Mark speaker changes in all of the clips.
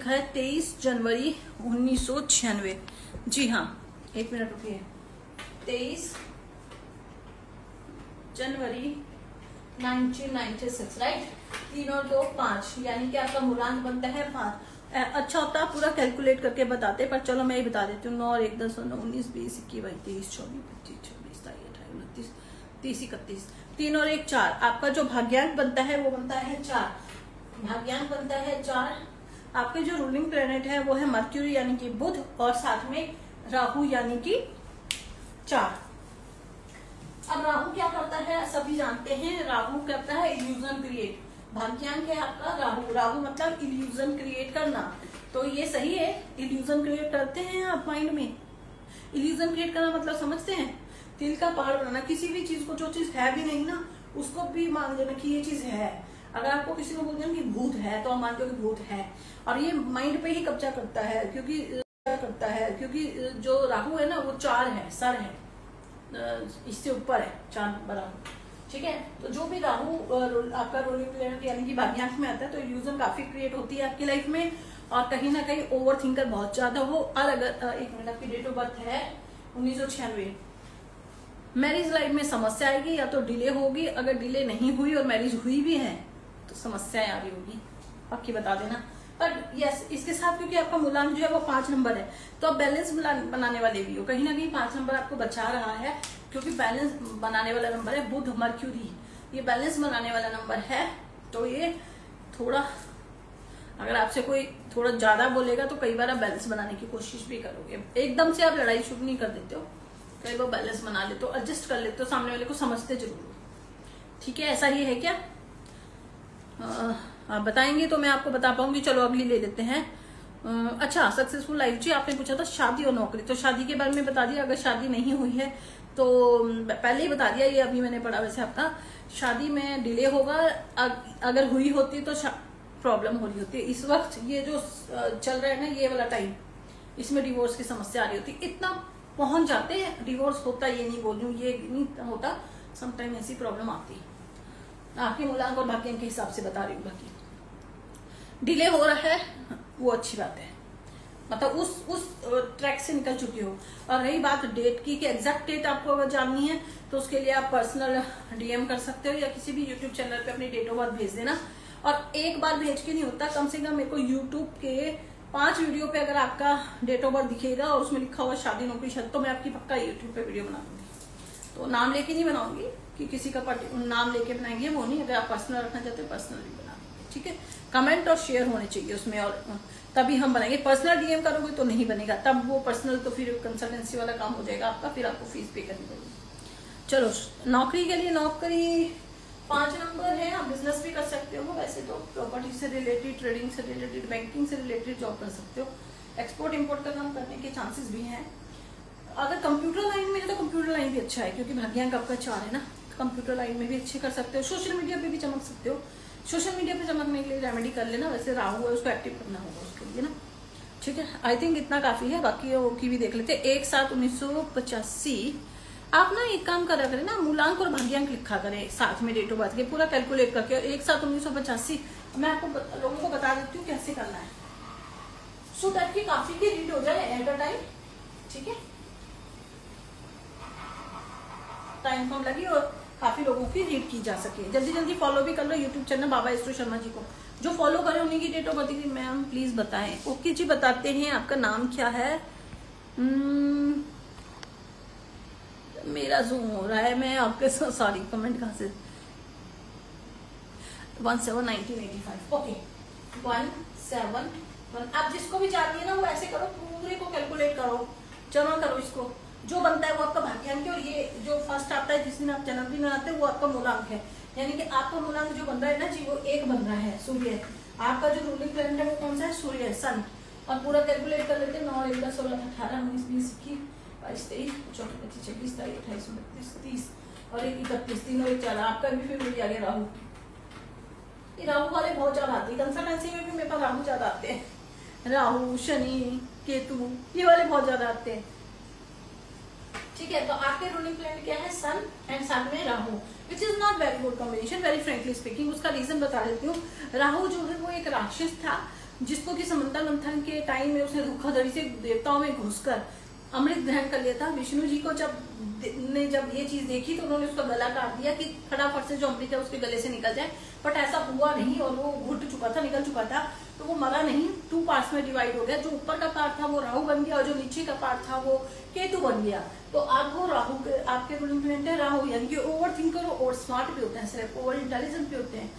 Speaker 1: लिखा है 23 जनवरी 1996। जी हाँ, एक मिनट रुकिए। 23 जनवरी 1996, राइट। 3 और 2 5, यानी कि आपका मूलांक बनता है 5। अच्छा होता है पूरा कैलकुलेट करके बताते, पर चलो मैं ही बता देती हूँ। 9 और 1 10 9 19 20 21 22 23 24 25 26 27 28 29 30 31। 3 और 1 4। आपका जो भाग्यांक बनता है वो बनता है 4। भाग्यांक बनता है 4। आपके जो रूलिंग प्लेनेट है वो है मर्क्यूरी यानी कि बुध, और साथ में राहु यानी कि 4। अब राहु क्या करता है सभी जानते हैं। राहु करता है इल्यूजन क्रिएट। भाग्यांक है आपका राहु। राहु मतलब इल्यूजन क्रिएट करना, तो ये सही है। इल्यूजन क्रिएट करते हैं आप माइंड में। इल्यूजन क्रिएट करना मतलब समझते हैं, तिल का पहाड़ बनाना। किसी भी चीज को, जो चीज है भी नहीं ना, उसको भी मान लेना कि ये चीज है। अगर आपको किसी को बोलते हैं कि भूत है, तो आप मानते हो कि भूत है, और ये माइंड पे ही कब्जा करता है, क्योंकि जो राहु है ना वो 4 है, सर है, इससे ऊपर है 4 बराबर। ठीक है, तो जो भी राहु आपका रोलिंग प्लेनेट यानी कि भाग्यांक में आता है, तो इल्यूजन काफी क्रिएट होती है आपकी लाइफ में, और कहीं ना कहीं ओवर थिंकर बहुत ज्यादा हो। और अगर एक मिनट, आपकी डेट ऑफ बर्थ है 1996, मैरिज लाइफ में समस्या आएगी, या तो डिले होगी। अगर डिले नहीं हुई और मैरिज हुई भी है तो समस्याएं आ रही होगी, पक्की बता देना। पर यस, इसके साथ क्योंकि आपका मूलांक जो है वो 5 नंबर है, तो आप बैलेंस बनाने वाले भी हो। कहीं ना कहीं 5 नंबर आपको बचा रहा है, क्योंकि बैलेंस बनाने वाला नंबर है बुध मर्क्यूरी, ये बैलेंस बनाने वाला नंबर है। तो ये थोड़ा, अगर आपसे कोई थोड़ा ज्यादा बोलेगा तो कई बार आप बैलेंस बनाने की कोशिश भी करोगे। एकदम से आप लड़ाई शुरू नहीं कर देते हो, कई बार बैलेंस बना लेते हो, एडजस्ट कर लेते हो, सामने वाले को समझते जरूर हो। ठीक है, ऐसा ही है क्या? आप बताएंगे तो मैं आपको बता पाऊंगी। चलो अगली ले लेते हैं। अच्छा, सक्सेसफुल लाइफ। जी, आपने पूछा था शादी और नौकरी, तो शादी के बारे में बता दिया। अगर शादी नहीं हुई है तो पहले ही बता दिया, ये अभी मैंने पढ़ा। वैसे आपका शादी में डिले होगा, अगर हुई होती तो प्रॉब्लम हो रही होती है। इस वक्त ये जो चल रहा है ना, ये वाला टाइम, इसमें डिवोर्स की समस्या आ रही होती। इतना पहुंच जाते हैं, डिवोर्स होता, ये नहीं बोल रही हूँ, ये नहीं होता, समटाइम ऐसी प्रॉब्लम आती है। आपके मूलांक और भाग्यांक के हिसाब से बता रही हूँ। बाकी डिले हो रहा है वो अच्छी बात है, मतलब उस ट्रैक से निकल चुकी हो। और रही बात डेट की, कि एग्जैक्ट डेट आपको अगर जाननी है तो उसके लिए आप पर्सनल डीएम कर सकते हो, या किसी भी यूट्यूब चैनल पे अपनी डेट ऑफ बर्थ भेज देना। और एक बार भेज के नहीं होता, कम से कम मेरे को यूट्यूब के 5 वीडियो पे अगर आपका डेट ऑफ बर्थ दिखेगा और उसमें लिखा हुआ शादी नौकरी शादी, तो मैं आपकी पक्का यूट्यूब पे वीडियो बना दूंगी। तो नाम लेके नहीं बनाऊंगी कि किसी का नाम लेके बनाएंगे, वो नहीं। अगर आप पर्सनल रखना चाहते हो पर्सनल भी बना देंगे, ठीक है। कमेंट और शेयर होने चाहिए उसमें, और तभी हम बनाएंगे। पर्सनल डीएम करोगे तो नहीं बनेगा, तब वो पर्सनल तो फिर कंसल्टेंसी वाला काम हो जाएगा आपका, फिर आपको फीस पे करनी पड़ेगी। चलो, नौकरी के लिए, नौकरी 5 नंबर है। आप बिजनेस भी कर सकते हो, वैसे तो प्रॉपर्टी से रिलेटेड, ट्रेडिंग से रिलेटेड, बैंकिंग से रिलेटेड जॉब कर सकते हो। एक्सपोर्ट इम्पोर्ट का काम करने के चांसेस भी हैं। अगर कंप्यूटर लाइन में है तो कंप्यूटर लाइन भी अच्छा है, क्योंकि भाग्यांक आपका 4 है ना, कंप्यूटर लाइन में भी अच्छे कर सकते हो। सोशल मीडिया पे भी चमक सकते हो। सोशल मीडिया पे चमकने के लिए रेमेडी कर लेना। वैसे राहु है, उसको एक्टिव करना होगा उसके लिए ना, ठीक है। आई थिंक इतना काफी है, बाकी की भी देख लेते हैं। 1/7/1985। आप ना एक काम करा करें ना, मूलांक और भाग्यांक लिखा करें साथ में डेट ऑफ बर्थ के, पूरा कैलकुलेट करके। 1/7/1985 मैं आपको लोगों को बता देती हूँ कैसे करना है, सो दैट की काफी की रीड हो जाए एट अ टाइम, ठीक है। टाइम कम लगी और काफी लोगों की रीड की जा सके। जल्दी जल्दी फॉलो भी कर लो YouTube channel Baba astro Sharma ji को। जो फॉलो करें उन्हीं की date of birth ma'am please बताएं। ओके जी, बताते हैं। आपका नाम क्या है? मेरा जूम हो रहा है, मैं आपके सॉरी, कमेंट कहाँ से? 17/1985। ओके, 171। आप जिसको भी चाहिए ना वो ऐसे करो, पूरे को कैलकुलेट करो, जमा करो इसको। जो बनता है वो आपका भाग्यांक है, और ये जो फर्स्ट आता है जिस दिन आप जन्मदिन मनाते हैं वो आपका मूलांक है। यानी कि आपका मूलांक जो बन रहा है ना जी, वो 1 बन रहा है, सूर्य। आपका जो रूलिंग प्लैनेट है वो कौन सा है? सूर्य है, सन। और पूरा कैलकुलेट कर लेते हैं। 9 1 10 16 18 19 20 21 22 23 24 25 26 27 28 29 30 और 1 31 3 और 1 4। आपका भी फिर मिल गया राहु। ये राहु वाले बहुत ज्यादा आते हैं कंसल्टेंसी में भी, मेरे पास राहु ज्यादा आते हैं। राहु, शनि, केतु, ये वाले बहुत ज्यादा आते हैं, ठीक है। तो आपके रूलिंग प्लैनेट क्या है? सन एंड साथ में Rahu, which is not very good combination, very frankly speaking. उसका रीजन बता देती हूँ। राहु जो है वो एक राक्षस था, जिसको कि समंता मंथन के टाइम में उसने धोखाधड़ी से देवताओं में घुसकर अमृत ग्रहण कर लिया था। विष्णु जी को जब ये चीज देखी तो उन्होंने उसका गला काट दिया कि फटाफट से जो अमृत है उसके गले से निकल जाए, बट ऐसा हुआ नहीं और वो घुट चुका था, निकल चुका था, तो वो मरा नहीं, 2 पार्ट्स में डिवाइड हो गया। जो ऊपर का पार्ट था वो राहु बन गया और जो नीचे का पार्ट था वो केतु बन गया। तो आपको राहु आपके प्लेनेट है राहु, यानी कि ओवर थिंकर और स्मार्ट भी होते हैं, सिर्फ ओवर इंटेलिजेंट भी होते हैं,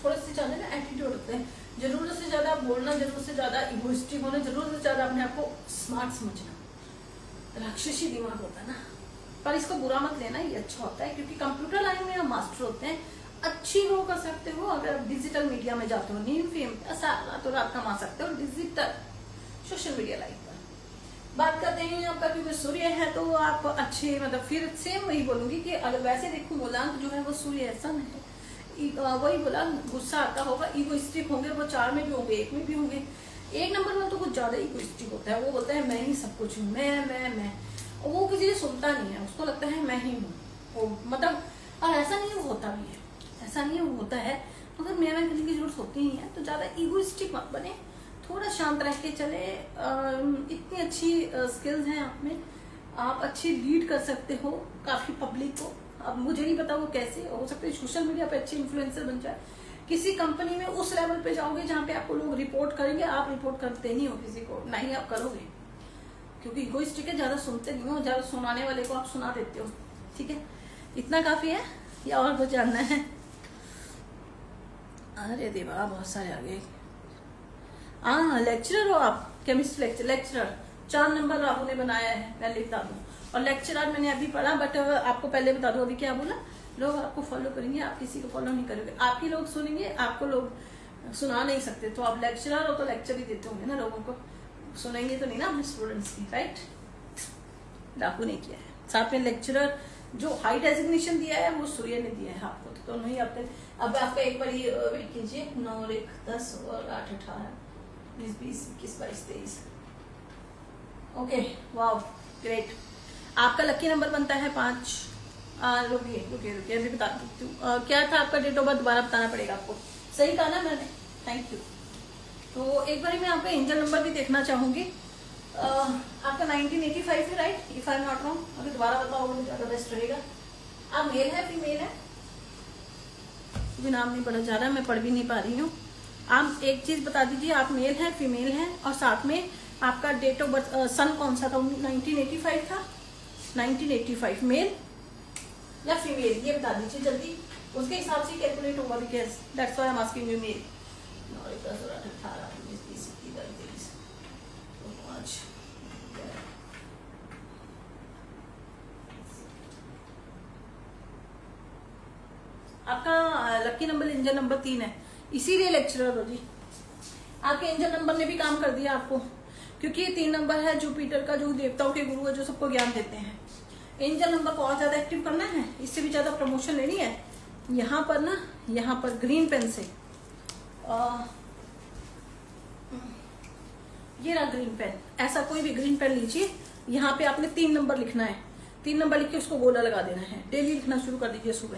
Speaker 1: थोड़े से ज्यादा ना एटीट्यूड होते हैं, जरूरत से ज्यादा बोलना, जरूरत से ज्यादा इगोइस्टिक होना, जरूरत से ज्यादा अपने आप को स्मार्ट समझना, राक्षसी दिमाग होता है ना। पर इसको बुरा मत लेना, ये अच्छा होता है, क्योंकि कंप्यूटर लाइन में आप मास्टर होते हैं, अच्छी ग्रो कर सकते हो। अगर आप डिजिटल मीडिया में जाते हो, नीम फेम तो रात कमा सकते हो डिजिटल सोशल मीडिया लाइफ पर। बात करते हैं आपका, क्योंकि सूर्य है तो आप अच्छे, मतलब फिर सेम वही बोलूंगी कि अगर वैसे देखो मूलांक जो है वो सूर्य सन है, वही बोला, गुस्सा आता होगा, इगोइस्टिक होंगे, वो 4 में भी होंगे, 1 में भी होंगे। 1 नंबर में तो कुछ ज्यादा इगोइस्टिक होता है, वो बोलता है मैं ही सब कुछ हूँ, मैं, वो किसी से सुनता नहीं है, उसको लगता है मैं ही हूँ, मतलब, और ऐसा नहीं होता भी है, ऐसा नहीं होता है, मगर मैं करने की जरूरत होती नहीं है। तो ज्यादा इगोइस्टिक मत बने, थोड़ा शांत रह के चले। इतनी अच्छी स्किल्स हैं आप में, आप अच्छी लीड कर सकते हो काफी पब्लिक को। अब मुझे नहीं पता वो कैसे हो सकता है, सोशल मीडिया पे अच्छे इन्फ्लुएंसर बन जाए, किसी कंपनी में उस लेवल पे जाओगे जहाँ पे आपको लोग रिपोर्ट करेंगे, आप रिपोर्ट करते नहीं हो किसी को, ना ही आप करोगे, क्योंकि इगोइस्टिक है, ज्यादा सुनते नहीं हो, ज्यादा सुनाने वाले को आप सुना देते हो। ठीक है, इतना काफी है या और कुछ जानना है? अरे देवा, बहुत सारे आ गए। हाँ, लेक्चरर हो आप, केमिस्ट्री लेक्चरर, 4 नंबर राहु ने बनाया है, पहले बता दूं। और लेक्चरर मैंने अभी पढ़ा, बट आपको पहले बता दूं अभी क्या बोला, लोग आपको फॉलो करेंगे, आप किसी को फॉलो नहीं करोगे, आप ही लोग सुनेंगे, आपको लोग सुना नहीं सकते। तो आप लेक्चरर हो तो लेक्चर ही देते होंगे ना, लोगों को सुनेंगे तो नहीं ना अपने स्टूडेंट्स की, राइट? राहु ने किया है। साथ में लेक्चरर जो हाई डेजिग्नेशन दिया है वो सूर्य ने दिया है आपको, तो दोनों ही आपके। अब आपका एक बार वेट कीजिए, 9 और 1 10 और 8 18 20 20 21 22 23। Okay, wow, great. आपका लकी नंबर बनता है 5। रुकिए अभी बता देती हूँ। क्या था आपका डेट ऑफ बर्थ, दोबारा बताना पड़ेगा आपको, सही कहा ना मैंने? Thank you. तो एक बार मैं आपका एंजल नंबर भी देखना चाहूंगी। आपका 1985 है, right? If I am not wrong, अभी दोबारा बताओगे तो ज्यादा बेस्ट रहेगा। आप मेल है फीमेल है? भी नाम नहीं पढ़ा जा रहा, मैं पढ़ भी नहीं पा रही हूँ। आप एक चीज बता दीजिए, आप मेल है फीमेल है, और साथ में आपका डेट ऑफ बर्थ सन कौन सा था? 1985 था। 1985 मेल या फीमेल, ये बता दीजिए जल्दी, उसके हिसाब से कैलकुलेट होगा, because that's why I am asking you. Male 9 10 18 20 21 22 23 आपका लकी नंबर एंजल नंबर 3 है, इसीलिए लेक्चरर हो जी। आपके एंजल नंबर ने भी काम कर दिया आपको, क्योंकि ये 3 नंबर है जुपिटर का, जो देवताओं के गुरु है, जो सबको ज्ञान देते हैं। एंजल नंबर को और ज्यादा एक्टिव करना है, इससे भी ज्यादा प्रमोशन लेनी है, यहाँ पर ना, यहाँ पर ग्रीन पेन से, ये रहा ग्रीन पेन, ऐसा कोई भी ग्रीन पेन लीजिए, यहाँ पे आपने 3 नंबर लिखना है, 3 नंबर लिख के उसको गोला लगा देना है, डेली लिखना शुरू कर दीजिए सुबह।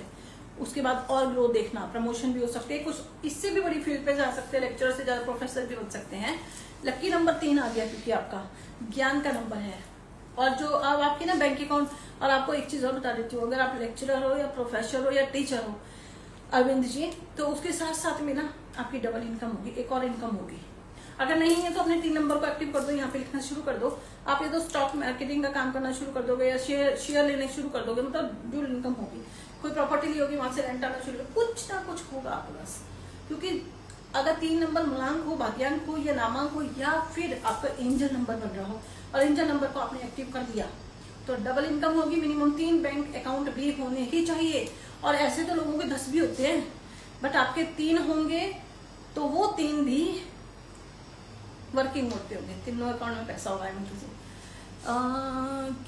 Speaker 1: उसके बाद और ग्रोथ देखना, प्रमोशन भी हो सकते हैं, कुछ इससे भी बड़ी फील्ड पे जा सकते हैं, लेक्चरर से ज्यादा प्रोफेसर भी बन सकते हैं। लकी नंबर 3 आ गया, क्योंकि आपका ज्ञान का नंबर है। और जो अब आपकी ना बैंक अकाउंट, और आपको एक चीज और बता देती हूँ, अगर आप लेक्चरर हो या प्रोफेसर हो या टीचर हो अरविंद जी, तो उसके साथ साथ में ना आपकी डबल इनकम होगी, एक और इनकम होगी। अगर नहीं है तो अपने 3 नंबर को एक्टिव कर दो, यहाँ पे लिखना शुरू कर दो। आप ये तो स्टॉक मार्केटिंग का काम करना शुरू कर दोगे, या शेयर लेने शुरू कर दोगे, मतलब ड्यूल इनकम होगी। कोई प्रॉपर्टी ली होगी, वहां से रेंट आना शुरू, कुछ ना कुछ होगा आपके पास। क्योंकि अगर 3 नंबर मूलांक हो, भाग्यांक हो, या नामांक हो, या फिर आपका एंजल नंबर बन रहा हो, और एंजल नंबर को आपने एक्टिव कर दिया, तो डबल इनकम होगी। मिनिमम 3 बैंक अकाउंट भी होने ही चाहिए। और ऐसे तो लोगों के 10 भी होते हैं, बट आपके 3 होंगे तो वो 3 भी वर्किंग मोड पे होंगे, तीनों अकाउंट में पैसा होगा।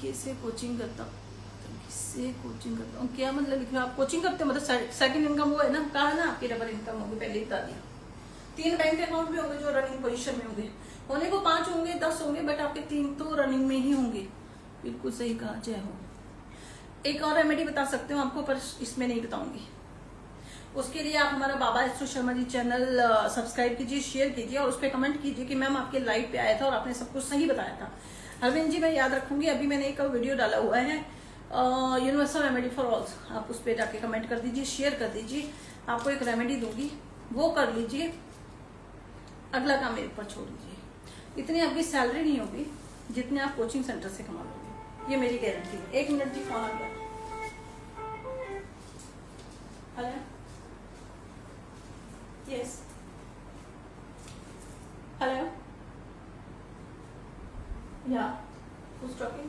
Speaker 1: कैसे कोचिंग करता हूँ, किससे कोचिंग करता हूँ, क्या मतलब लिखना? आप कोचिंग करते हो, मतलब सेकंड इनकम वो है ना, कहा ना आपकी डबल इनकम होगी, पहले ही बता दिया। 3 बैंक अकाउंट भी होंगे जो रनिंग पोजीशन में होंगे, होने को 5 होंगे, 10 होंगे, बट आपके 3 तो रनिंग में ही होंगे। बिल्कुल सही कहा, जय हो। एक और रेमेडी बता सकते हो आपको, पर इसमें नहीं बताऊंगी। उसके लिए आप हमारा बाबा एस्ट्रो शर्मा जी चैनल सब्सक्राइब कीजिए, शेयर कीजिए और उस पर कमेंट कीजिए कि मैम आपके लाइव पे आया था और आपने सब कुछ सही बताया था। अरविंद जी मैं याद रखूंगी। अभी मैंने एक वीडियो डाला हुआ है यूनिवर्सल रेमेडी फॉर ऑल, आप उस पर जाके कमेंट कर दीजिए, शेयर कर दीजिए। आपको एक रेमेडी दूंगी, वो कर लीजिए, अगला काम मेरे ऊपर छोड़ दीजिए। इतनी आपकी सैलरी नहीं होगी जितने आप कोचिंग सेंटर से कमा लोगे, ये मेरी गारंटी है। 1 मिनट जी, फोन आ गया। हेलो, यस, हेलो, या who's talking?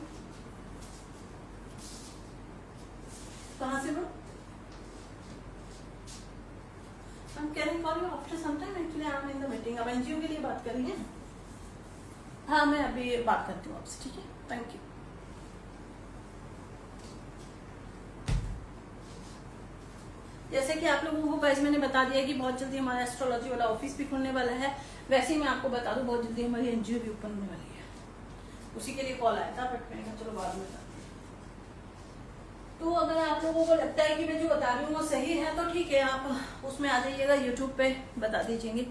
Speaker 1: कहाँ से हो? Can I call you after some time? Actually I am in the meeting. अब एनजीओ के लिए बात कर रही हैं? हाँ मैं अभी बात करती हूँ आपसे, ठीक है, थैंक यू। जैसे कि आप लोगों को गाइस मैंने बता दिया कि बहुत जल्दी हमारा एस्ट्रोलॉजी वाला ऑफिस भी खुलने वाला है। वैसे ही मैं आपको बता दूं बहुत जल्दी हमारी एनजीओ भी ओपन होने वाली है। उसी के लिए कॉल आया था, बट मैंने कहा चलो बाद में बताते हैं। तो अगर आप लोगों को लगता है कि मैं जो बता रही हूँ वो सही है तो ठीक है, आप उसमें आ जाइएगा, यूट्यूब पे बता दीजिएंगे।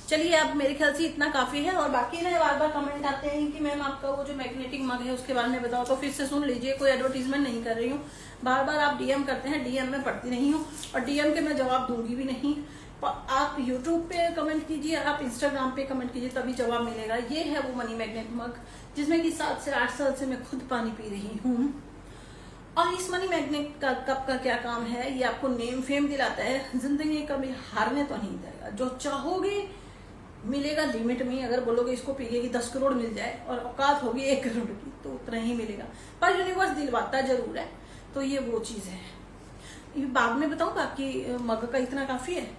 Speaker 1: चलिए अब मेरे ख्याल से इतना काफी है। और बाकी ना बार बार कमेंट आते हैं कि मैम आपका वो जो मैग्नेटिक मग है उसके बारे में बताओ, तो फिर से सुन लीजिए, कोई एडवर्टीजमेंट नहीं कर रही हूँ। बार बार आप डीएम करते हैं, डीएम में पढ़ती नहीं हूँ और डीएम के मैं जवाब दूंगी भी नहीं। आप यूट्यूब पे कमेंट कीजिए, आप इंस्टाग्राम पे कमेंट कीजिए, तभी जवाब मिलेगा। ये है वो मनी मैग्नेट मग जिसमें कि 7 से 8 साल से मैं खुद पानी पी रही हूँ। और इस मनी मैग्नेट का कप का क्या काम है, ये आपको नेम फेम दिलाता है, जिंदगी कभी हारने तो नहीं देगा। जो चाहोगे मिलेगा लिमिट में। अगर बोलोगे इसको पिए कि 10 करोड़ मिल जाए और औकात होगी 1 करोड़ की तो उतना ही मिलेगा, पर यूनिवर्स दिलवाता जरूर है। तो ये वो चीज है। ये बाद में बताऊं, बाकी मग का इतना काफी है,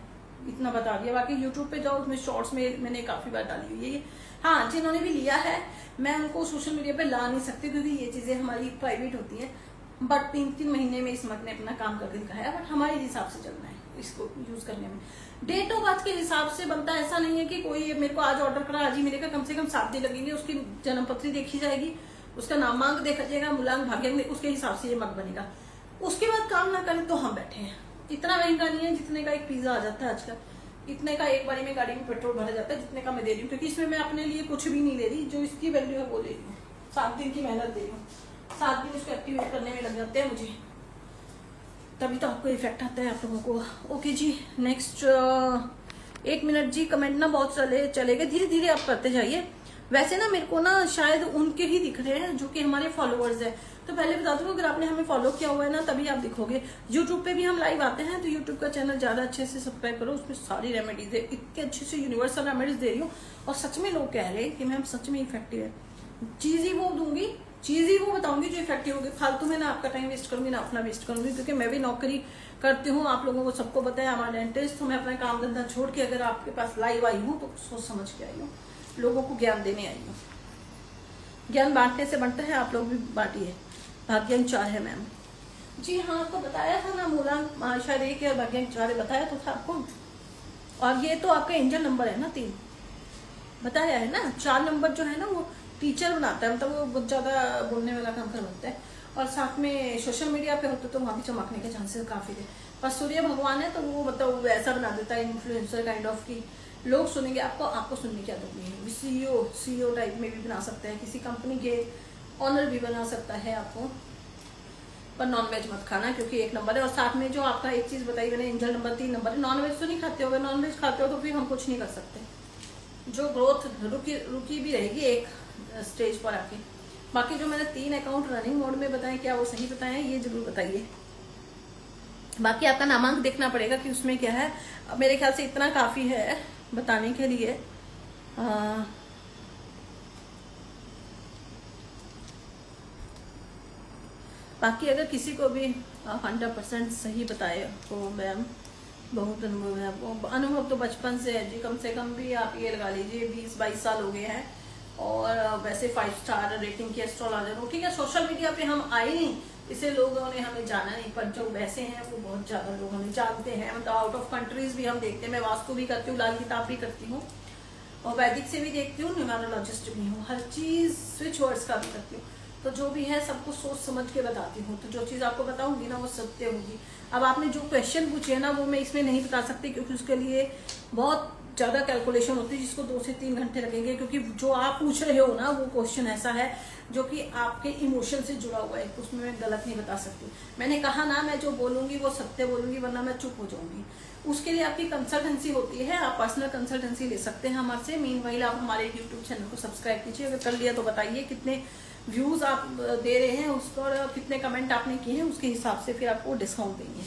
Speaker 1: इतना बता दिया। बाकी यूट्यूब पे जाओ, उसमें शॉर्ट्स में मैंने काफी बार डाली हुई है। हाँ, जिन्होंने भी लिया है मैं उनको सोशल मीडिया पे ला नहीं सकती क्योंकि ये चीजें हमारी प्राइवेट होती है। बट 3-3 महीने में इस मग ने अपना काम करके दिखाया। बट हमारे हिसाब से चलना है इसको यूज करने में। डेट ऑफ बर्थ के हिसाब से बनता है, ऐसा नहीं है कि कोई मेरे को आज ऑर्डर करा आज ही मिलेगा। कम से कम 7 दिन लगेंगे, उसकी जन्मपत्री देखी जाएगी, उसका नामांक देखा जाएगा, मूलांक भाग्यांक, उसके हिसाब से ये मग बनेगा। उसके बाद काम ना करें तो हम बैठे हैं। इतना महंगा नहीं है जितने का एक पिज्जा आ जाता है आजकल, इतने का एक बारी में गाड़ी में पेट्रोल भरा जाता है जितने का मैं दे रही हूँ। क्योंकि इसमें मैं अपने लिए कुछ भी नहीं ले रही, जो इसकी वैल्यू है वो ले रही हूँ। 7 दिन की मेहनत दे रही हूँ, 7 दिन इसको एक्टिवेट करने में लग जाते हैं मुझे, तभी तो आपको इफेक्ट आता है आप लोगों को। ओके जी, नेक्स्ट 1 मिनट जी। कमेंट ना बहुत चलेगा, धीरे धीरे आप करते जाइए। वैसे ना मेरे को ना शायद उनके ही दिख रहे हैं जो कि हमारे फॉलोअर्स हैं। तो पहले बता दूं, अगर आपने हमें फॉलो किया हुआ है ना तभी आप दिखोगे। यूट्यूब पे भी हम लाइव आते हैं, तो यूट्यूब का चैनल ज्यादा अच्छे से सब्सक्राइब करो, उसमें सारी रेमेडीज है, इतने अच्छे से यूनिवर्सल रेमेडीज दे रही हूँ। और सच में लोग कह रहे हैं कि मैम सच में इफेक्टिव है। चीज ही वो दूंगी, चीज ही वो बताऊंगी जो इफेक्टिव होगी। फालतू में ना आपका टाइम वेस्ट करूंगी ना अपना वेस्ट करूंगी, क्योंकि मैं भी नौकरी करती हूँ, आप लोगों को सबको बताया हमारा डेंटिस्ट। तो मैं अपना काम धंधा छोड़ के अगर आपके पास लाइव आई हूँ तो सोच समझ के आई हूँ, लोगों को ज्ञान देने आई हूँ। ज्ञान बांटने से बनता है, आप लोग भी बांटिए। भाग्यांक 4 है मैम जी। हाँ, आपको बताया था ना, मूलांक शायद 1 या भाग्यांक 4 बताया तो था आपको। और ये तो आपका एंजल नंबर है ना, 3 बताया है ना। 4 नंबर जो है ना वो टीचर बनाता है, मतलब वो बहुत ज्यादा बोलने वाला काम करवाता है। और साथ में सोशल मीडिया पे होते तो वहां भी चमकने के चांसेस काफी थे। पर सूर्य भगवान है तो वो मतलब वैसा बना देता है, इन्फ्लुएंसर काइंड ऑफ की लोग सुनेंगे आपको, आपको सुनने की आदत नहीं है। सीईओ टाइप में भी बना सकता है, किसी कंपनी के ऑनर भी बना सकता है आपको। पर नॉनवेज मत खाना क्योंकि 1 नंबर है। और साथ में जो आपका एक चीज बताई मैंने, एंजल नंबर 3 नंबर है। नॉनवेज तो नहीं खाते हो, नॉनवेज खाते हो तो फिर हम कुछ नहीं कर सकते। जो ग्रोथ रुकी भी रहेगी एक स्टेज पर आके। बाकी जो मैंने 3 अकाउंट रनिंग मोड में बताए, क्या वो सही बताए ये जरूर बताइए। बाकी आपका नामांक देखना पड़ेगा कि उसमें क्या है। मेरे ख्याल से इतना काफी है बताने के लिए। बाकी अगर किसी को भी 100% सही बताए तो मैम बहुत अनुभव है आपको। अनुभव तो बचपन से है जी, कम से कम भी आप ये लगा लीजिए 20-22 साल हो गए हैं। और वैसे 5 स्टार रेटिंग की एस्ट्रोलॉजर हूँ, ठीक है। सोशल मीडिया पे हम आए नहीं, इसे लोगों ने हमें जाना नहीं, पर जो वैसे हैं वो बहुत ज्यादा लोग हमें जानते हैं। मतलब आउट ऑफ कंट्रीज भी हम देखते हैं। मैं वास्तु भी करती हूँ, लाल किताब भी करती हूँ और वैदिक से भी देखती हूँ, न्यूमरोलॉजिस्ट भी हूँ, हर चीज स्विच वर्ड्स का भी करती हूँ। तो जो भी है सबको सोच समझ के बताती हूँ। तो जो चीज़ आपको बताऊंगी ना वो सत्य होगी। अब आपने जो क्वेश्चन पूछे है ना वो मैं इसमें नहीं बता सकती, क्योंकि उसके लिए बहुत ज़्यादा कैलकुलेशन होती है जिसको 2 से 3 घंटे लगेंगे, क्योंकि जो आप पूछ रहे हो ना वो क्वेश्चन ऐसा है जो कि आपके इमोशन से जुड़ा हुआ है, उसमें मैं गलत नहीं बता सकती। मैंने कहा ना मैं जो बोलूंगी वो सत्य बोलूंगी, वरना मैं चुप हो जाऊंगी। उसके लिए आपकी कंसल्टेंसी होती है, आप पर्सनल कंसल्टेंसी ले सकते हैं हमारे से। मीनवाइल आप हमारे यूट्यूब चैनल को सब्सक्राइब कीजिए, अगर कर लिया तो बताइए कितने व्यूज आप दे रहे हैं उस पर, कितने कमेंट आपने किए हैं, उसके हिसाब से फिर आपको डिस्काउंट देंगे।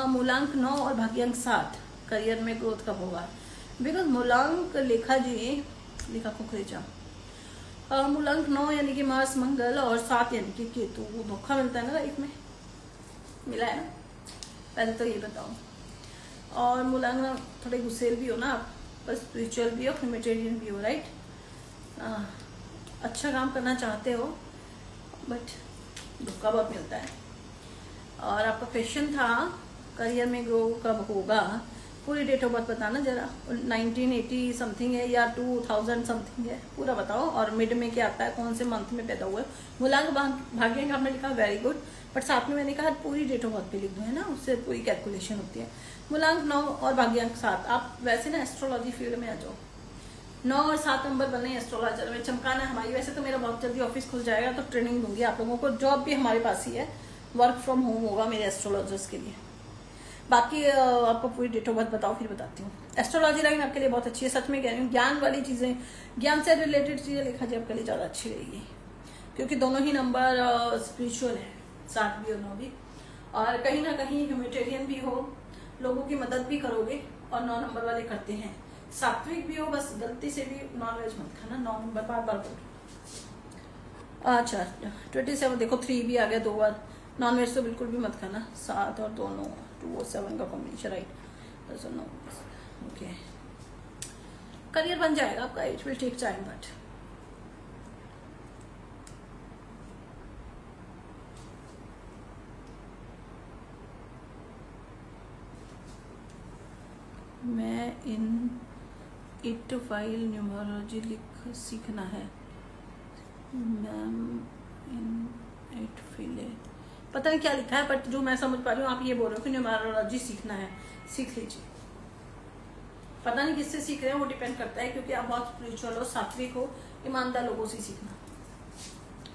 Speaker 1: मूलांक 9 और भाग्यांक 7 करियर में ग्रोथ कब होगा? बिकॉज मूलांक लिखा कुकरेजा, मूलांक 9 यानी कि मार्स मंगल और 7 यानी कि केतु, वो धोखा मिलता है ना लाइफ में, मिला है ना? पहले तो ये बताओ। और मूलांक थोड़े गुस्सेल भी हो ना आप, पर स्पिरिचुअल भी हो, ह्यूमैनिटेरियन भी हो, राइट? अच्छा काम करना चाहते हो बट धोखा बहुत मिलता है। और आपका क्वेश्चन था करियर में ग्रो कब होगा, पूरी डेट ऑफ बर्थ बताना जरा। 1980 समथिंग है या 2000 समथिंग है, पूरा बताओ। और मिड में क्या आता है, कौन से मंथ में पैदा हुए। मूलांक भाग्यांक आपने लिखा, वेरी गुड, बट साथ में मैंने कहा पूरी डेट ऑफ बर्थ पे लिख दो, है ना, उससे पूरी कैलकुलेशन होती है। मूलांक 9 और भाग्यांक 7, आप वैसे ना एस्ट्रोलॉजी फील्ड में आ जाओ। 9 और 7 नंबर बने एस्ट्रोलॉजर में, चमकाना हमारी। वैसे तो मेरा बहुत जल्दी ऑफिस खुल जाएगा तो ट्रेनिंग दूंगी आप लोगों को, जॉब भी हमारे पास ही है, वर्क फ्रॉम होम होगा मेरे एस्ट्रोलॉजर्स के लिए। बाकी आपको पूरी डेट ऑफ बर्थ बताओ फिर बताती हूँ। एस्ट्रोलॉजी लाइन आपके लिए बहुत अच्छी है, सच में कह रही हूँ। ज्ञान वाली चीजें, ज्ञान से रिलेटेड चीजें लिखा जाए आपके लिए ज्यादा अच्छी रहेगी, क्योंकि दोनों ही नंबर स्पिरिचुअल है, 7 भी और 9 भी। और कहीं ना कहीं ह्यूमैनिटेरियन भी हो, लोगों की मदद भी करोगे, और 9 नंबर वाले करते हैं। सात्विक भी हो, बस गलती से भी नॉनवेज मत खाना, 9 नंबर बार बार बोलो। अच्छा 27 देखो, 3 भी आ गया 2 बार। नॉनवेज तो बिल्कुल भी मत खाना। 7 और 2 9, 2 और 7 का कॉम्बिनेशन, राइट? ओके, करियर बन जाएगा आपका, it will take time but. मैं इन इट फाइल न्यूमरोलॉजी सीखना है मैम, इन इट फील पता नहीं क्या लिखा है, बट जो मैं समझ पा रही हूँ आप ये बोल रहे हो कि न्यूमरोलॉजी सीखना है, सीख लीजिए। पता नहीं किससे सीख रहे हैं, वो डिपेंड करता है, क्योंकि आप बहुत स्पिरिचुअल हो, सात्विक हो, ईमानदार लोगों से सीखना।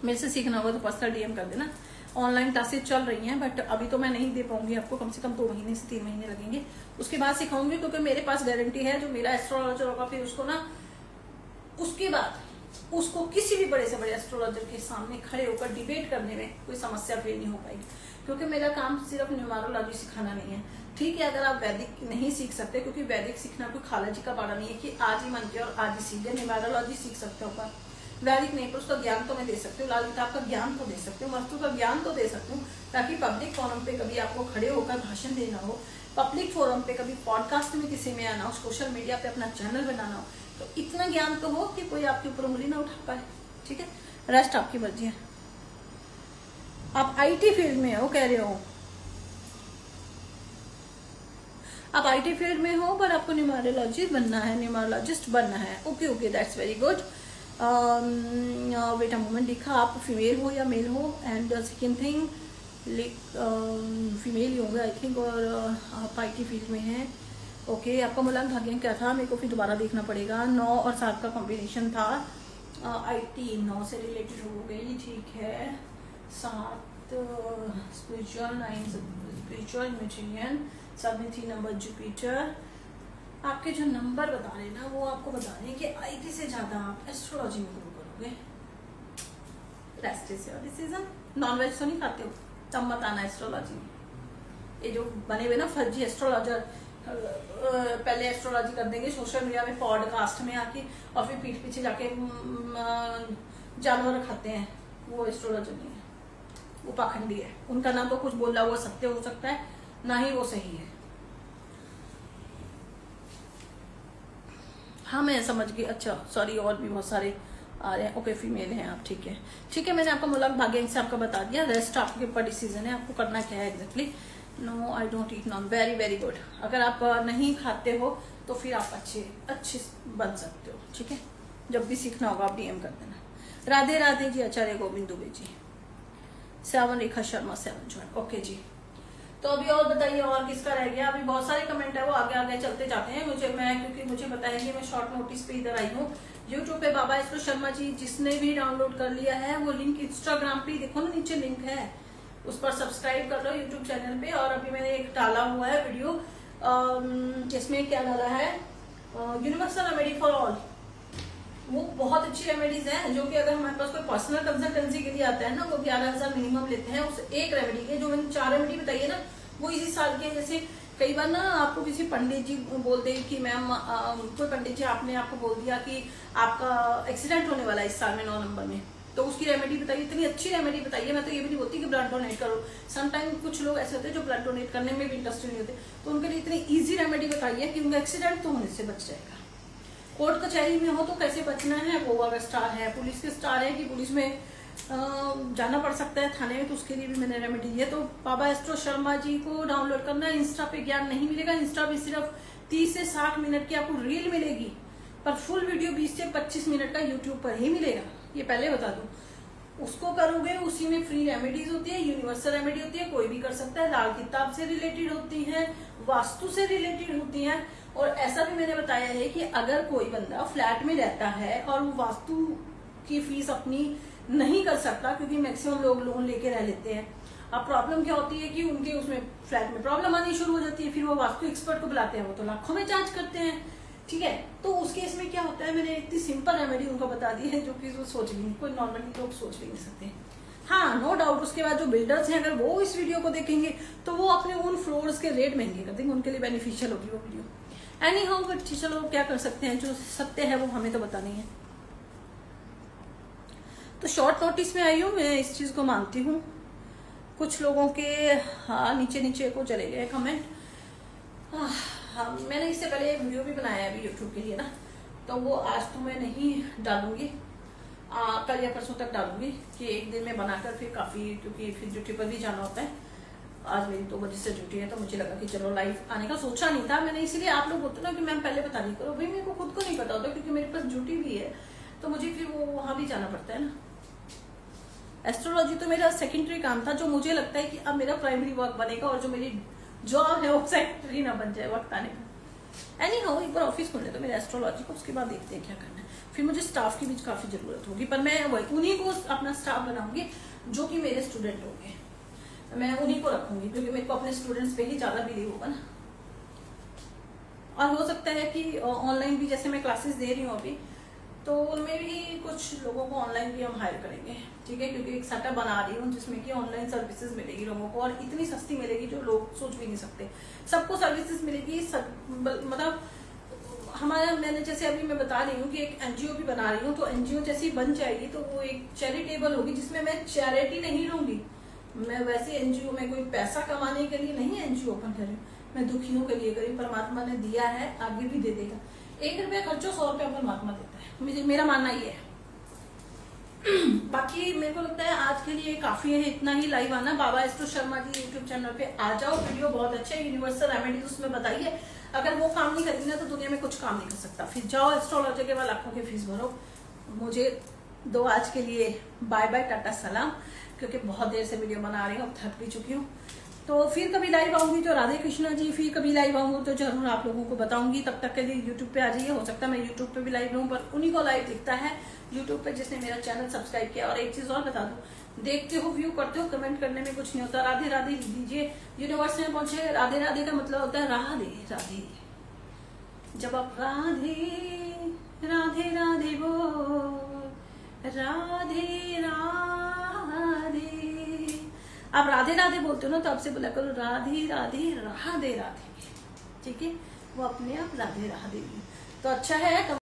Speaker 1: मेरे से सीखना होगा तो पर्सनल डीएम कर देना। ऑनलाइन क्लासेस चल रही हैं, बट अभी तो मैं नहीं दे पाऊंगी आपको, कम से कम 2 महीने से 3 महीने लगेंगे, उसके बाद सिखाऊंगी, क्योंकि मेरे पास गारंटी है जो मेरा एस्ट्रोलॉजर होगा फिर उसको ना, उसके बाद उसको किसी भी बड़े से बड़े एस्ट्रोलॉजर के सामने खड़े होकर डिबेट करने में कोई समस्या फिर नहीं हो पाएगी, क्योंकि मेरा काम सिर्फ न्यूमरोलॉजी सिखाना नहीं है। ठीक है, अगर आप वैदिक नहीं सीख सकते, क्योंकि वैदिक सीखना कोई खाला जी का पाड़ा नहीं है कि आज ही मन किया और आज ही सीख गए। न्यूमरोलॉजी सीख सकते हो पर वैदिक नहीं, पर उसका ज्ञान तो मैं दे सकती हूँ, लाल किताब का ज्ञान तो दे सकती हूँ, वस्तु का ज्ञान तो दे सकती हूँ, ताकि पब्लिक फोरम पे कभी आपको खड़े होकर भाषण देना हो, पब्लिक फोरम पे कभी पॉडकास्ट में किसी में आना हो, सोशल मीडिया पे अपना चैनल बनाना हो, तो इतना ज्ञान तो हो कि कोई आपके ऊपर उंगली ना उठा पाए। ठीक है, रेस्ट आपकी मर्जी है। आप आईटी फील्ड में हो, कह रहे हो आप आईटी फील्ड में हो, पर आपको न्यूमरोलॉजिस्ट बनना है, न्यूमरोलॉजिस्ट बनना है। Okay okay, that's very good. Wait a moment, लिखा आप फीमेल हो या मेल हो, एंड सेकेंड थिंग फीमेल ही होंगे आई थिंक, और आप आईटी फील्ड में हैं। ओके, आपका मूलांक भाग्यांक क्या था, मेरे को फिर दोबारा देखना पड़ेगा। 9 और 7 का कॉम्बिनेशन था। आईटी 9 से रिलेटेड हो गई, ठीक है। 7 स्पिरिचुअल, 9 स्पिरिचुअल मटेरियल, 7 में 3 नंबर जुपिटर। आपके जो नंबर बता रहे हैं ना, वो आपको बता रहे हैं कि आईटी से ज्यादा आप एस्ट्रोलॉजी में ग्रो करोगे। Rest is your decision. Non veg तो नहीं खाते हो, तब मत आना एस्ट्रोलॉजी में। ये जो बने हुए ना फर्जी एस्ट्रोलॉजर, पहले एस्ट्रोलॉजी कर देंगे सोशल मीडिया में, पॉडकास्ट में आके, और फिर पीठ पीछे जाके जानवर खाते हैं, वो एस्ट्रोलॉजर नहीं है, वो पाखंडी है। उनका ना तो कुछ बोला हुआ सत्य हो सकता है, ना ही वो सही है। हाँ मैं समझ गई, अच्छा सॉरी, और भी बहुत सारे आ रहे हैं। ओके, फीमेल हैं आप, ठीक है ठीक है। मैंने आपका मूलांक भाग्यांक से आपका बता दिया, रेस्ट आपके ऊपर डिसीजन है, आपको करना क्या है exactly. No I don't eat non, very very good. अगर आप नहीं खाते हो तो फिर आप अच्छे बन सकते हो, ठीक है। जब भी सीखना होगा आप DM कर देना। राधे राधे जी, आचार्य गोविंद दुबे जी, श्यावन रेखा शर्मा 7 ज्वाइन। ओके जी, तो अभी और बताइए और किसका रह गया। अभी बहुत सारे कमेंट है वो आगे आगे चलते जाते हैं। क्योंकि मुझे पता है कि मैं शॉर्ट नोटिस पे इधर आई हूँ। यूट्यूब पे बाबा एस्ट्रो शर्मा जी, जिसने भी डाउनलोड कर लिया है वो लिंक इंस्टाग्राम पे देखो ना, नीचे लिंक है, उस पर सब्सक्राइब कर लो यूट्यूब चैनल पे। और अभी मैंने एक डाला हुआ है वीडियो, जिसमें क्या डाला है, यूनिवर्सल रेमेडी फॉर ऑल। वो बहुत अच्छी रेमेडीज हैं, जो कि अगर हमारे पास कोई पर्सनल कंसल्टेंसी के लिए आता है ना, वो 11,000 मिनिमम लेते हैं उस एक रेमेडी के। जो मैंने 4 रेमेडी बताई है ना, वो इसी साल के। जैसे कई बार ना आपको किसी पंडित जी बोलते हैं कि मैम, कोई पंडित जी आपने आपको बोल दिया कि आपका एक्सीडेंट होने वाला है इस साल में 9 नंबर में, तो उसकी रेमेडी बताइए, इतनी अच्छी रेमेडी बताइए। मैं तो ये भी नहीं बोलती कि ब्लड डोनेट करो, समटाइम कुछ लोग ऐसे होते हैं जो ब्लड डोनेट करने में भी इंटरेस्टेड नहीं होते, तो उनके लिए इतनी ईजी रेमेडी बताइए कि उनका एक्सीडेंट तो होने से बच जाएगा। कोर्ट कचहरी में हो तो कैसे बचना है, वो अगर स्टार है, पुलिस के स्टार है कि पुलिस में जाना पड़ सकता है थाने में, तो उसके लिए भी मैंने रेमेडी दी है। तो बाबा एस्ट्रो शर्मा जी को डाउनलोड करना है। इंस्टा पे ज्ञान नहीं मिलेगा, इंस्टा पे सिर्फ 30 से 60 मिनट की आपको रील मिलेगी, पर फुल वीडियो 20 से 25 मिनट का यूट्यूब पर ही मिलेगा, ये पहले बता दूं। उसको करोगे, उसी में फ्री रेमेडीज होती है, यूनिवर्सल रेमेडी होती है, कोई भी कर सकता है, लाल किताब से रिलेटेड होती है, वास्तु से रिलेटेड होती है। और ऐसा भी मैंने बताया है कि अगर कोई बंदा फ्लैट में रहता है और वो वास्तु की फीस अपनी नहीं कर सकता, क्योंकि मैक्सिमम लोग लोन लेके रह लेते हैं। अब प्रॉब्लम क्या होती है कि उनके उसमें फ्लैट में प्रॉब्लम आनी शुरू हो जाती है, फिर वो वास्तु एक्सपर्ट को बुलाते हैं, वो तो लाखों में चार्ज करते हैं, ठीक है। तो उस केस में क्या होता है, मैंने इतनी सिंपल रेमेडी उनको बता दी है जो कि वो सोच भी नहीं, कोई नॉर्मली लोग सोच भी नहीं सकते। हाँ, नो डाउट उसके बाद जो बिल्डर्स हैं, अगर वो इस वीडियो को देखेंगे तो वो अपने उन फ्लोर्स के रेट महंगे कर देंगे, उनके लिए बेनिफिशियल होगी वो वीडियो। एनी हाउ, बट चलो क्या कर सकते हैं, जो सत्य है वो हमें तो बतानी है। तो शॉर्ट नोटिस में आई हूँ, मैं इस चीज को मानती हूँ। कुछ लोगों के हाँ नीचे नीचे को चले गए कमेंट। हाँ, मैंने इससे पहले एक वीडियो भी बनाया है अभी यूट्यूब के लिए ना, तो वो आज तो मैं नहीं डालूंगी, कल या परसों तक डालूंगी कि एक दिन में बनाकर फिर काफी, क्योंकि फिर ड्यूटी पर भी जाना होता है। आज मेरी 2 बजे से ड्यूटी है, तो मुझे लगा कि चलो लाइव आने का सोचा नहीं था मैंने, इसलिए आप लोग बोलते ना कि मैम पहले बता दी करो, भाई मेरे को खुद को नहीं पता होता, क्योंकि मेरे पास ड्यूटी भी है, तो मुझे फिर वो वहां भी जाना पड़ता है ना। एस्ट्रोलॉजी तो मेरा सेकेंडरी काम था, जो मुझे लगता है कि अब मेरा प्राइमरी वर्क बनेगा, और जो मेरी जॉब है वो सेकेंडरी ना बन जाए वक्त आने का। एनी हाउ, एक बार ऑफिस खोलने तो मेरे एस्ट्रोलॉजी को, उसके बाद देखते हैं क्या करना है। फिर मुझे स्टाफ की भी काफी जरूरत होगी, पर मैं उन्हीं को अपना स्टाफ बनाऊंगी जो कि मेरे स्टूडेंट होंगे, मैं उन्हीं को रखूंगी, क्योंकि मेरे को अपने स्टूडेंट्स पे ही ज्यादा बिलीव होगा ना। और हो सकता है कि ऑनलाइन भी, जैसे मैं क्लासेस दे रही हूँ अभी, तो उनमें भी कुछ लोगों को ऑनलाइन भी हम हायर करेंगे, ठीक है, क्योंकि एक सेटअप बना रही हूँ जिसमें कि ऑनलाइन सर्विसेज मिलेगी लोगों को, और इतनी सस्ती मिलेगी जो लोग सोच भी नहीं सकते। सबको सर्विसेज मिलेगी, मतलब हमारा, मैंने जैसे अभी मैं बता रही हूँ कि एक एनजीओ भी बना रही हूँ, तो एनजीओ जैसी बन जाएगी तो वो एक चैरिटेबल होगी, जिसमें मैं चैरिटी नहीं लूंगी। मैं वैसे एनजीओ में कोई पैसा कमाने के लिए नहीं एनजीओ ओपन कर रही हूँ, मैं दुखियों के लिए करी, परमात्मा ने दिया है, आगे भी दे देगा। 1 रुपया खर्चो 100 रुपया परमात्मा देता है, मेरा मानना ये है। बाकी मेरे को लगता है आज के लिए काफी है, इतना ही लाइव आना। बाबा एस्ट्रो शर्मा जी यूट्यूब चैनल पे आ जाओ, वीडियो बहुत अच्छा है, यूनिवर्सल रेमेडीज उसमें बताइए। अगर वो काम नहीं करेगी ना तो दुनिया में कुछ काम नहीं कर सकता। फिर जाओ एस्ट्रोलॉजी के बाद लाखों की फीस भरो। मुझे दो आज के लिए बाय बाय, टाटा सलाम, क्योंकि बहुत देर से वीडियो बना रही हूँ, थक भी चुकी हूँ। तो फिर कभी लाइव आऊंगी तो राधे कृष्णा जी, फिर कभी लाइव आऊंगी तो जरूर आप लोगों को बताऊंगी। तब तक के लिए यूट्यूब पे आ जाइए, हो सकता है मैं यूट्यूब पे भी लाइव रहूं, पर उन्हीं को लाइव दिखता है यूट्यूब पे जिसने मेरा चैनल सब्सक्राइब किया। और एक चीज और बता दूं, देखते हो, व्यू करते हो, कमेंट करने में कुछ नहीं होता। राधे राधे दीजिए, यूनिवर्स में पहुंचे। राधे राधे का मतलब होता है राधे राधे। जब आप राधे राधे राधे बोल, राधे राधे, आप राधे राधे बोलते हो ना, तो आपसे बोला करो राधे राधे राधे राधे, ठीक है, वो अपने आप राधे राधे। तो अच्छा है।